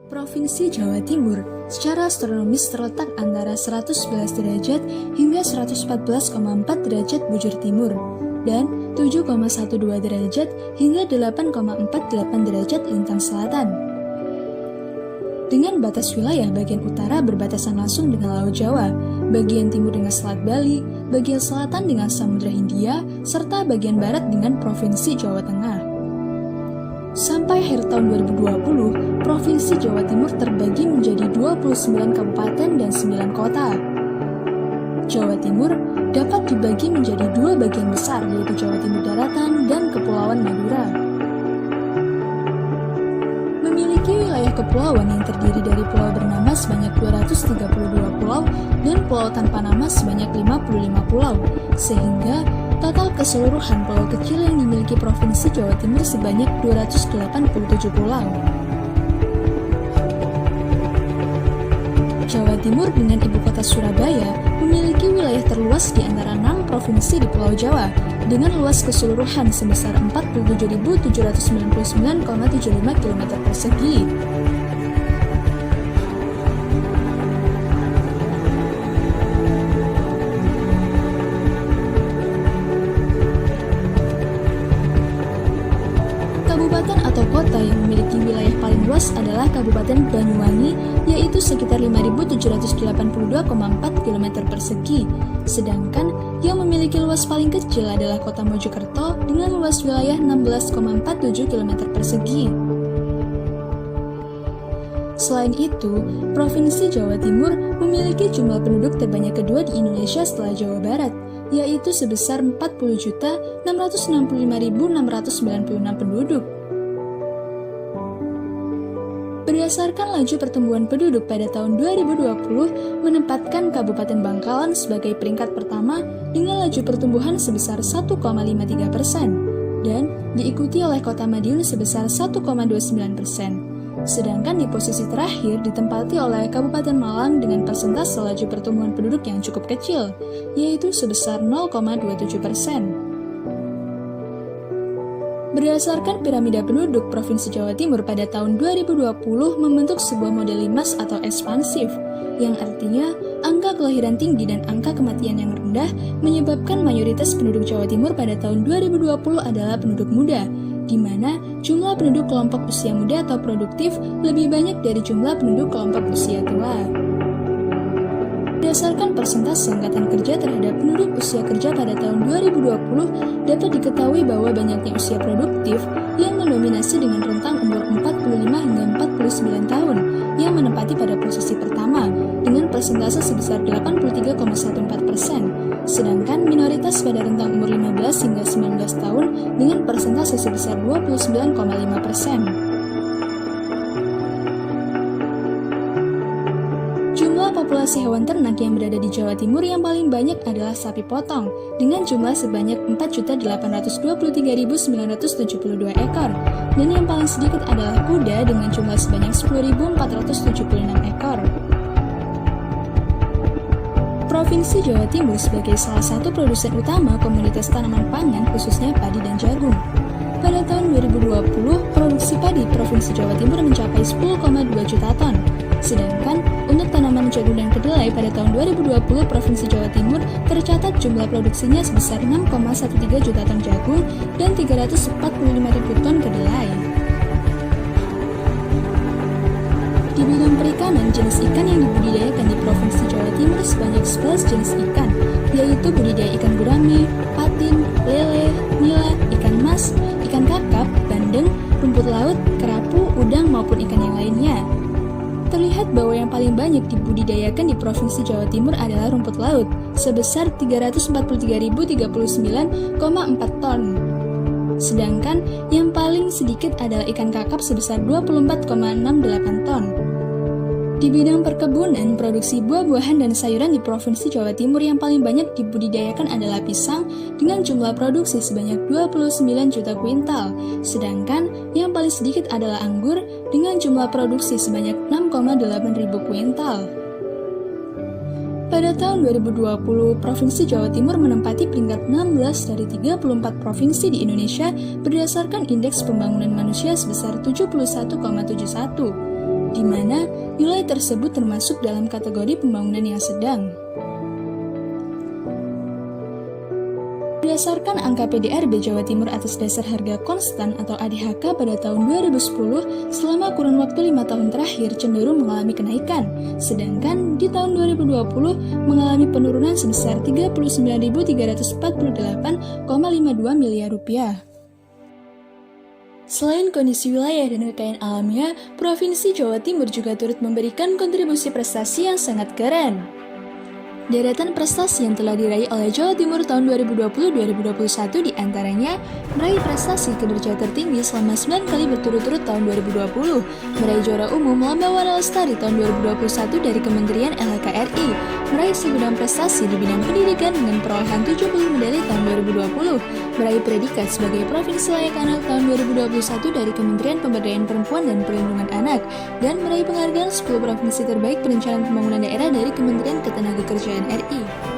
Provinsi Jawa Timur secara astronomis terletak antara 111 derajat hingga 114,4 derajat bujur timur dan 7,12 derajat hingga 8,48 derajat lintang selatan. Dengan batas wilayah bagian utara berbatasan langsung dengan Laut Jawa, bagian timur dengan Selat Bali, bagian selatan dengan Samudra Hindia, serta bagian barat dengan Provinsi Jawa Tengah. Sampai akhir tahun 2020, Provinsi Jawa Timur terbagi menjadi 29 kabupaten dan 9 kota. Jawa Timur dapat dibagi menjadi dua bagian besar, yaitu Jawa Timur Daratan dan Kepulauan Madura. Memiliki wilayah kepulauan yang terdiri dari pulau bernama sebanyak 232 pulau dan pulau tanpa nama sebanyak 55 pulau, sehingga total keseluruhan pulau kecil yang dimiliki Provinsi Jawa Timur sebanyak 287 pulau. Jawa Timur dengan ibu kota Surabaya memiliki wilayah terluas di antara 6 provinsi di Pulau Jawa dengan luas keseluruhan sebesar 47.799,75 km persegi. Kabupaten atau kota yang memiliki wilayah paling luas adalah Kabupaten Banyuwangi, yaitu sekitar 5.782,4 km persegi. Sedangkan yang memiliki luas paling kecil adalah Kota Mojokerto dengan luas wilayah 16,47 km persegi. Selain itu, Provinsi Jawa Timur memiliki jumlah penduduk terbanyak kedua di Indonesia setelah Jawa Barat, yaitu sebesar 40.665.696 penduduk. Berdasarkan laju pertumbuhan penduduk pada tahun 2020, menempatkan Kabupaten Bangkalan sebagai peringkat pertama dengan laju pertumbuhan sebesar 1,53% dan diikuti oleh Kota Madiun sebesar 1,29%. Sedangkan di posisi terakhir ditempati oleh Kabupaten Malang dengan persentase laju pertumbuhan penduduk yang cukup kecil, yaitu sebesar 0,27%. Berdasarkan piramida penduduk, Provinsi Jawa Timur pada tahun 2020 membentuk sebuah model limas atau ekspansif, yang artinya angka kelahiran tinggi dan angka kematian yang rendah menyebabkan mayoritas penduduk Jawa Timur pada tahun 2020 adalah penduduk muda, di mana jumlah penduduk kelompok usia muda atau produktif lebih banyak dari jumlah penduduk kelompok usia tua. Berdasarkan persentase angkatan kerja terhadap penduduk usia kerja pada tahun 2020, dapat diketahui bahwa banyaknya usia produktif yang mendominasi dengan rentang umur 45 hingga 49 tahun yang menempati pada posisi pertama dengan persentase sebesar 83,14%, sedangkan minoritas pada rentang umur 15 hingga 19 tahun dengan persentase sebesar 29,5%. Jumlah populasi hewan ternak yang berada di Jawa Timur yang paling banyak adalah sapi potong dengan jumlah sebanyak 4.823.972 ekor dan yang paling sedikit adalah kuda dengan jumlah sebanyak 10.476 ekor. Provinsi Jawa Timur sebagai salah satu produsen utama komoditas tanaman pangan khususnya padi dan jagung. Pada tahun 2020, produksi padi Provinsi Jawa Timur mencapai 10,2 juta ton. Sedangkan untuk tanaman jagung dan kedelai pada tahun 2020, Provinsi Jawa Timur tercatat jumlah produksinya sebesar 6,13 juta ton jagung dan 345.000 ton kedelai. Di bidang perikanan, jenis ikan yang dibudidayakan di Provinsi Jawa Timur sebanyak 11 jenis ikan, yaitu budidaya ikan gurame, patin, lele, nila, ikan mas, ikan kakap, bandeng, rumput laut, kerapu, udang maupun ikan yang lainnya. Terlihat bahwa yang paling banyak dibudidayakan di Provinsi Jawa Timur adalah rumput laut, sebesar 343.039,4 ton. Sedangkan yang paling sedikit adalah ikan kakap sebesar 24,68 ton. Di bidang perkebunan, produksi buah-buahan dan sayuran di Provinsi Jawa Timur yang paling banyak dibudidayakan adalah pisang dengan jumlah produksi sebanyak 29 juta kuintal, sedangkan yang paling sedikit adalah anggur dengan jumlah produksi sebanyak 6,8 ribu kuintal. Pada tahun 2020, Provinsi Jawa Timur menempati peringkat 16 dari 34 provinsi di Indonesia berdasarkan Indeks Pembangunan Manusia sebesar 71,71. di mana nilai tersebut termasuk dalam kategori pembangunan yang sedang. Berdasarkan angka PDRB Jawa Timur atas dasar harga konstan atau ADHK pada tahun 2010, selama kurun waktu 5 tahun terakhir cenderung mengalami kenaikan, sedangkan di tahun 2020 mengalami penurunan sebesar 39.348,52 miliar rupiah. Selain kondisi wilayah dan kekayaan alamnya, Provinsi Jawa Timur juga turut memberikan kontribusi prestasi yang sangat keren. Deretan prestasi yang telah diraih oleh Jawa Timur tahun 2020-2021 diantaranya meraih prestasi kinerja tertinggi selama 9 kali berturut-turut tahun 2020, meraih juara umum Lomba Warna Lestari tahun 2021 dari Kementerian LHK-RI, meraih segudang prestasi di bidang pendidikan dengan perolehan 70 medali tahun 2020, meraih predikat sebagai Provinsi Layak Anak tahun 2021 dari Kementerian Pemberdayaan Perempuan dan Perlindungan Anak, dan meraih penghargaan 10 Provinsi Terbaik Perencanaan Pembangunan Daerah dari Kementerian Ketenagakerjaan RI.